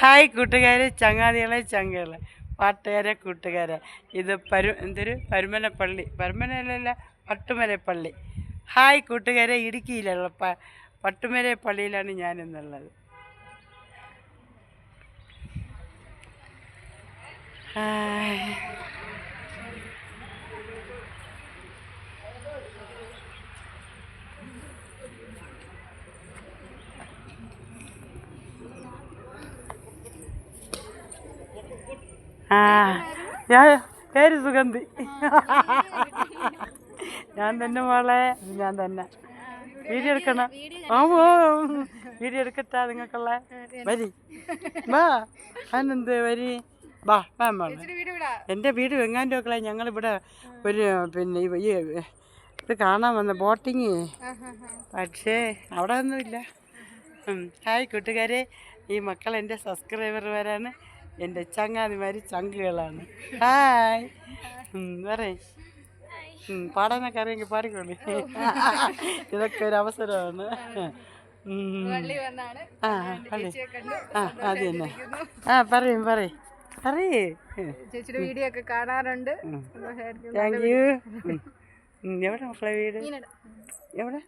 Hi കൂട്ടുകാരെ, ചങ്ങാതികളെ, ചങ്കകളെ, പാട്ടുകാരെ, കൂട്ടുകാരെ. ഇത് പരുമലപ്പള്ളി, പരുമലല്ല, പട്ടുമലപ്പള്ളി. ഹായ് കൂട്ടുകാരെ, ഇടുക്കിയിലുള്ള പട്ടുമലപ്പള്ളിയിലാണ് ഞാനിന്നുള്ളത്. ഹായ്. ഞാൻ പേര് സുഗന്ധി. ഞാൻ തന്നെ മോളെ, ഞാൻ തന്നെ. വീഡിയോ എടുക്കണം. വീഡിയോ എടുക്കട്ടാ നിങ്ങൾക്കുള്ള. വരി വാ, അതിനെന്ത് വരി വാ വാ മോളെ. എൻ്റെ വീട് വെങ്ങാൻ്റെ മക്കളെ. ഞങ്ങളിവിടെ ഒരു ഈ ഇത് കാണാൻ വന്ന ബോട്ടിങ്, പക്ഷേ അവിടെ ഒന്നുമില്ല. ഹായ് കൂട്ടുകാരെ, ഈ മക്കൾ എൻ്റെ സബ്സ്ക്രൈബർമാരാണ്, എൻ്റെ ചങ്ങാതിമാർ, ചങ്കുകളാണ്. ഹായ് പറയ്. പാടാനൊക്കെ അറിയെങ്കിൽ പാടിക്കോളി. ഇതൊക്കെ ഒരു അവസരമാണ്. പള്ളി അത് തന്നെ. പറയും പറയേ. ചേച്ചിയുടെ വീഡിയോ ഒക്കെ കാണാറുണ്ട്. Thank you. എവിടെ മക്കളെ വീട്? എവിടെ?